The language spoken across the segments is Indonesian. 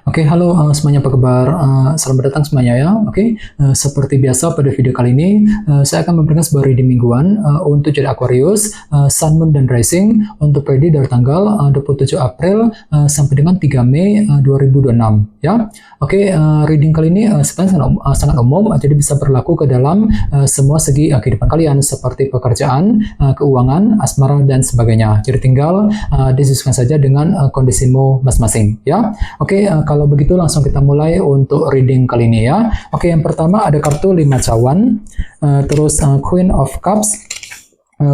Oke, halo semuanya, apa kabar? Selamat datang semuanya ya. Oke, seperti biasa pada video kali ini saya akan memberikan sebuah reading mingguan untuk jadi Aquarius, Sun, Moon, dan Rising untuk periode dari tanggal 27 April sampai dengan 3 Mei 2026 ya. Oke, reading kali ini sebenarnya sangat umum, jadi bisa berlaku ke dalam semua segi kehidupan kalian seperti pekerjaan, keuangan, asmara, dan sebagainya. Jadi tinggal disesuaikan saja dengan kondisimu masing-masing ya. Oke, kalau begitu langsung kita mulai untuk reading kali ini ya. Oke, yang pertama ada kartu 5 cawan, terus Queen of Cups,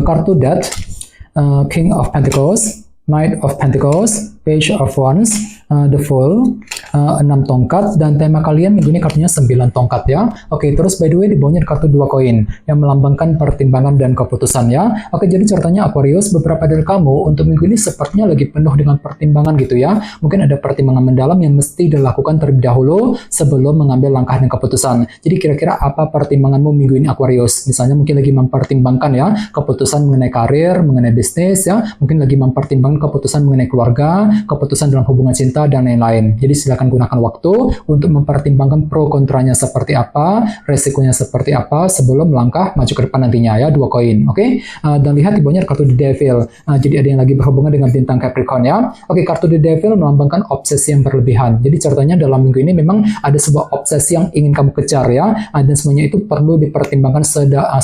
kartu Death, King of Pentacles, Knight of Pentacles, Page of Wands, The Fool, 6 tongkat, dan tema kalian minggu ini kartunya 9 tongkat ya. Oke, terus by the way di bawahnya ada kartu 2 koin yang melambangkan pertimbangan dan keputusan ya. Oke, jadi ceritanya Aquarius, beberapa dari kamu untuk minggu ini sepertinya lagi penuh dengan pertimbangan gitu ya. Mungkin ada pertimbangan mendalam yang mesti dilakukan terlebih dahulu sebelum mengambil langkah dan keputusan. Jadi kira-kira apa pertimbanganmu minggu ini Aquarius? Misalnya mungkin lagi mempertimbangkan ya keputusan mengenai karir, mengenai bisnis ya. Mungkin lagi mempertimbangkan keputusan mengenai keluarga, keputusan dalam hubungan cinta, dan lain-lain. Jadi silakan gunakan waktu untuk mempertimbangkan pro kontranya seperti apa, resikonya seperti apa sebelum melangkah maju ke depan nantinya ya. 2 koin, oke? Dan lihat di bawahnya kartu The Devil. Jadi ada yang lagi berhubungan dengan bintang Capricorn ya. Oke, kartu The Devil melambangkan obsesi yang berlebihan. Jadi ceritanya dalam minggu ini memang ada sebuah obsesi yang ingin kamu kejar ya. Dan semuanya itu perlu dipertimbangkan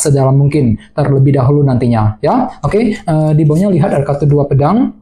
sedalam mungkin terlebih dahulu nantinya ya. Oke, di bawahnya lihat ada kartu 2 pedang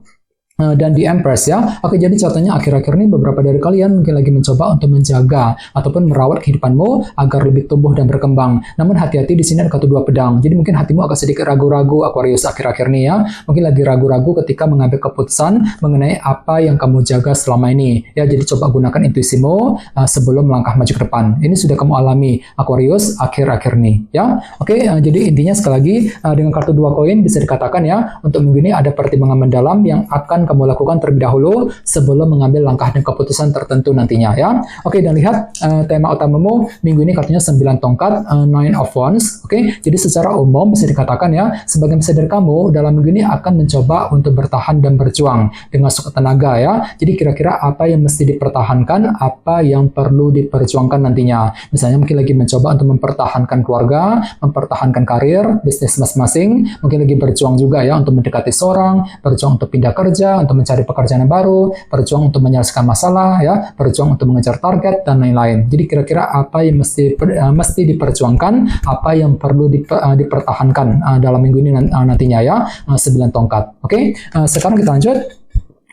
dan di Empress ya. Oke, jadi contohnya akhir-akhir ini beberapa dari kalian mungkin lagi mencoba untuk menjaga ataupun merawat kehidupanmu agar lebih tumbuh dan berkembang. Namun hati-hati, di sini ada kartu 2 pedang. Jadi mungkin hatimu agak sedikit ragu-ragu Aquarius akhir-akhir ini ya. Mungkin lagi ragu-ragu ketika mengambil keputusan mengenai apa yang kamu jaga selama ini. Ya, jadi coba gunakan intuisimu sebelum melangkah maju ke depan. Ini sudah kamu alami Aquarius akhir-akhir ini ya. Oke, jadi intinya sekali lagi dengan kartu 2 koin bisa dikatakan ya, untuk minggu ini ada pertimbangan mendalam yang akan kamu lakukan terlebih dahulu sebelum mengambil langkah dan keputusan tertentu nantinya ya. Oke, dan lihat tema utamamu minggu ini kartunya 9 tongkat, 9 of Wands. Oke, jadi secara umum bisa dikatakan ya, sebagian besar dari kamu dalam minggu ini akan mencoba untuk bertahan dan berjuang dengan sekuat tenaga ya. Jadi kira-kira apa yang mesti dipertahankan, apa yang perlu diperjuangkan nantinya. Misalnya mungkin lagi mencoba untuk mempertahankan keluarga, mempertahankan karir, bisnis masing-masing, mungkin lagi berjuang juga ya untuk mendekati seorang, berjuang untuk pindah kerja, untuk mencari pekerjaan yang baru, berjuang untuk menyelesaikan masalah ya, berjuang untuk mengejar target dan lain-lain. Jadi kira-kira apa yang mesti diperjuangkan, apa yang perlu dipertahankan dalam minggu ini nantinya ya, 9 tongkat. Oke, sekarang kita lanjut.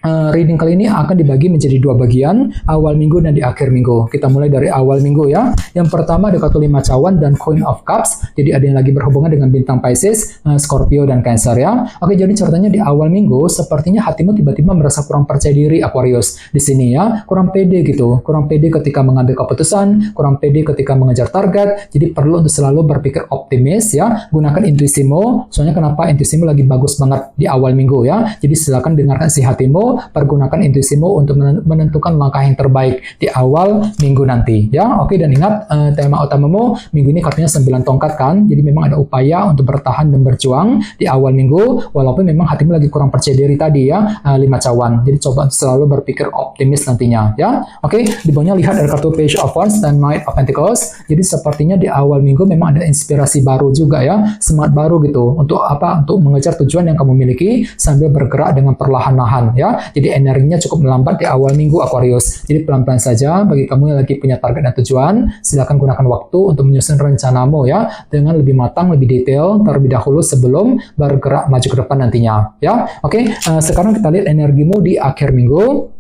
Reading kali ini akan dibagi menjadi 2 bagian, awal minggu dan di akhir minggu. Kita mulai dari awal minggu ya. Yang pertama ada kartu 5 cawan dan Queen of Cups. Jadi ada yang lagi berhubungan dengan bintang Pisces, Scorpio, dan Cancer ya. Oke, jadi ceritanya di awal minggu sepertinya hatimu tiba-tiba merasa kurang percaya diri Aquarius di sini ya. Kurang pede gitu. Kurang pede ketika mengambil keputusan, kurang pede ketika mengejar target. Jadi perlu untuk selalu berpikir optimis ya. Gunakan intuisimu. Soalnya kenapa intuisimu lagi bagus banget di awal minggu ya. Jadi silakan dengarkan isi hatimu, pergunakan intuisimu untuk menentukan langkah yang terbaik di awal minggu nanti ya. Oke, dan ingat tema utamamu minggu ini kartunya 9 tongkat kan. Jadi memang ada upaya untuk bertahan dan berjuang di awal minggu walaupun memang hatimu lagi kurang percaya diri tadi ya, 5 cawan. Jadi coba selalu berpikir optimis nantinya ya. Oke, di bawahnya lihat ada kartu Page of Wands dan Knight of Pentacles. Jadi sepertinya di awal minggu memang ada inspirasi baru juga ya, semangat baru gitu untuk apa? Untuk mengejar tujuan yang kamu miliki sambil bergerak dengan perlahan-lahan ya. Jadi energinya cukup melambat di awal minggu Aquarius. Jadi pelan-pelan saja bagi kamu yang lagi punya target dan tujuan, silakan gunakan waktu untuk menyusun rencanamu ya dengan lebih matang, lebih detail terlebih dahulu sebelum bergerak maju ke depan nantinya ya. Oke, sekarang kita lihat energimu di akhir minggu.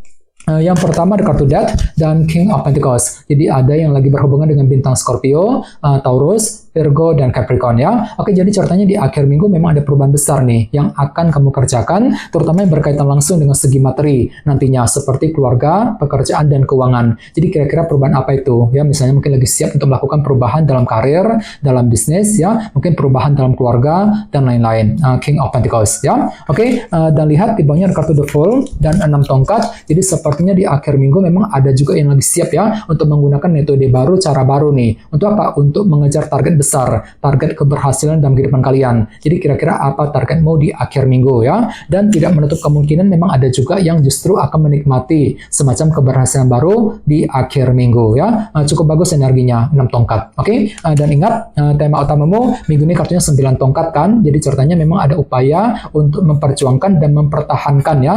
Yang pertama ada kartu Death dan King of Pentacles. Jadi ada yang lagi berhubungan dengan bintang Scorpio, Taurus, Virgo, dan Capricorn ya. Oke, jadi ceritanya di akhir minggu memang ada perubahan besar nih yang akan kamu kerjakan, terutama yang berkaitan langsung dengan segi materi nantinya seperti keluarga, pekerjaan, dan keuangan. Jadi kira-kira perubahan apa itu? Ya, misalnya mungkin lagi siap untuk melakukan perubahan dalam karir, dalam bisnis ya, mungkin perubahan dalam keluarga dan lain-lain. King of Pentacles ya. Oke, dan lihat di bawahnya ada kartu The Fool dan 6 tongkat. Jadi sepertinya di akhir minggu memang ada juga yang lagi siap ya untuk menggunakan metode baru, cara baru nih. Untuk apa? Untuk mengejar target besar, target keberhasilan dalam kehidupan kalian. Jadi kira-kira apa targetmu di akhir minggu ya? Dan tidak menutup kemungkinan memang ada juga yang justru akan menikmati semacam keberhasilan baru di akhir minggu ya. Cukup bagus energinya 6 tongkat. Oke? Dan ingat tema utamamu minggu ini kartunya 9 tongkat kan. Jadi ceritanya memang ada upaya untuk memperjuangkan dan mempertahankan ya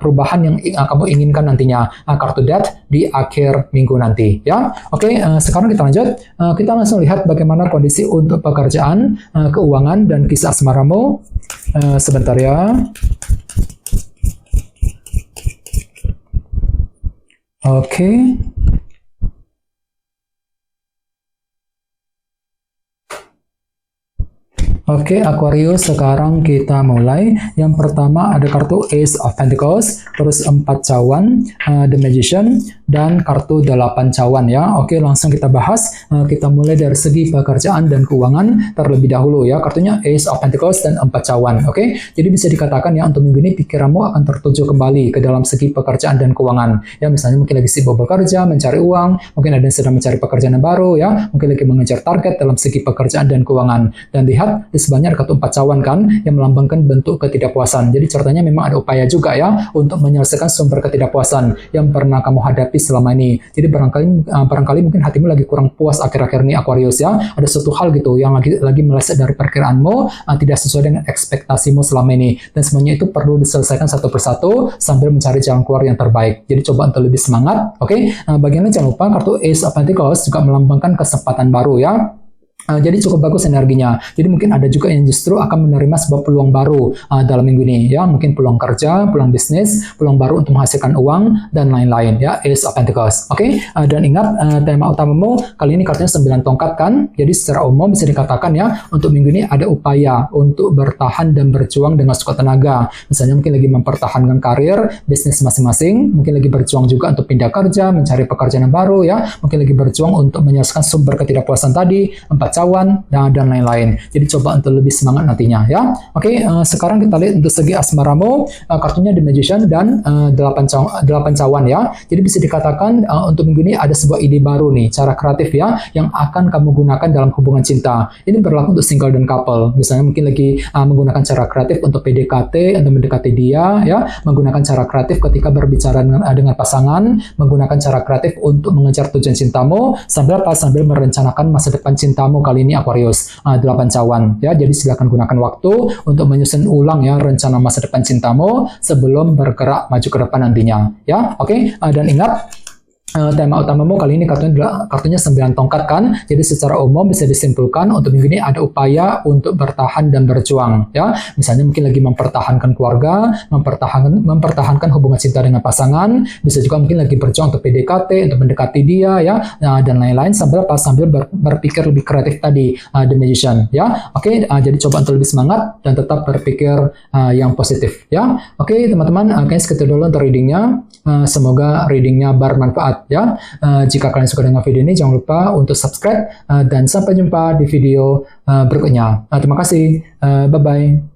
perubahan yang kamu inginkan nantinya. Kartu Death di akhir minggu nanti ya. Oke, sekarang kita lanjut. Kita langsung lihat bagaimana kondisi untuk pekerjaan, keuangan dan kisah asmaramu. Sebentar ya. Oke. Oke, Aquarius, sekarang kita mulai. Yang pertama ada kartu Ace of Pentacles, terus 4 cawan, The Magician, dan kartu 8 cawan ya. Oke, langsung kita bahas. Kita mulai dari segi pekerjaan dan keuangan terlebih dahulu ya. Kartunya Ace of Pentacles dan 4 cawan. Oke, jadi bisa dikatakan ya untuk minggu ini pikiranmu akan tertuju kembali ke dalam segi pekerjaan dan keuangan. Ya, misalnya mungkin lagi sibuk bekerja, mencari uang, mungkin ada yang sedang mencari pekerjaan yang baru ya, mungkin lagi mengejar target dalam segi pekerjaan dan keuangan. Dan lihat di sebelahnya ada kartu 4 cawan kan yang melambangkan bentuk ketidakpuasan. Jadi ceritanya memang ada upaya juga ya untuk menyelesaikan sumber ketidakpuasan yang pernah kamu hadapi selama ini. Jadi barangkali mungkin hatimu lagi kurang puas akhir-akhir ini Aquarius ya. Ada suatu hal gitu yang lagi meleset dari perkiraanmu, tidak sesuai dengan ekspektasimu selama ini. Dan semuanya itu perlu diselesaikan satu persatu sambil mencari jalan keluar yang terbaik. Jadi coba untuk lebih semangat. Oke. Bagian lain jangan lupa kartu Ace of Pentacles juga melambangkan kesempatan baru ya. Jadi cukup bagus energinya. Jadi mungkin ada juga yang justru akan menerima sebuah peluang baru dalam minggu ini ya, mungkin peluang kerja, peluang bisnis, peluang baru untuk menghasilkan uang dan lain-lain ya. Ace of Pentacles. Oke. Dan ingat tema utamamu kali ini kartunya 9 tongkat kan. Jadi secara umum bisa dikatakan ya untuk minggu ini ada upaya untuk bertahan dan berjuang dengan sekuat tenaga. Misalnya mungkin lagi mempertahankan karir, bisnis masing-masing, mungkin lagi berjuang juga untuk pindah kerja, mencari pekerjaan yang baru ya, mungkin lagi berjuang untuk menyelesaikan sumber ketidakpuasan tadi, 4 cawan dan lain-lain. Jadi coba untuk lebih semangat nantinya ya. Oke, sekarang kita lihat untuk segi asmaramu, kartunya The Magician dan 8 cawan ya. Jadi bisa dikatakan untuk minggu ini ada sebuah ide baru nih, cara kreatif ya yang akan kamu gunakan dalam hubungan cinta. Ini berlaku untuk single dan couple. Misalnya mungkin lagi menggunakan cara kreatif untuk PDKT, untuk mendekati dia ya, menggunakan cara kreatif ketika berbicara dengan pasangan, menggunakan cara kreatif untuk mengejar tujuan cintamu sambil merencanakan masa depan cintamu kali ini Aquarius. 8 cawan ya. Jadi silakan gunakan waktu untuk menyusun ulang ya rencana masa depan cintamu sebelum bergerak maju ke depan nantinya ya. Oke. Dan ingat tema utamamu kali ini kartunya 9 tongkat kan. Jadi secara umum bisa disimpulkan untuk minggu ini ada upaya untuk bertahan dan berjuang ya. Misalnya mungkin lagi mempertahankan keluarga, mempertahankan hubungan cinta dengan pasangan, bisa juga mungkin lagi berjuang untuk PDKT, untuk mendekati dia ya, dan lain-lain sambil berpikir lebih kreatif tadi, The Magician ya. Oke, jadi coba untuk lebih semangat dan tetap berpikir yang positif ya. Oke, teman-teman, kayaknya segitu dulu untuk readingnya. Semoga readingnya bermanfaat ya. Jika kalian suka dengan video ini, jangan lupa untuk subscribe dan sampai jumpa di video berikutnya. Terima kasih. Bye-bye.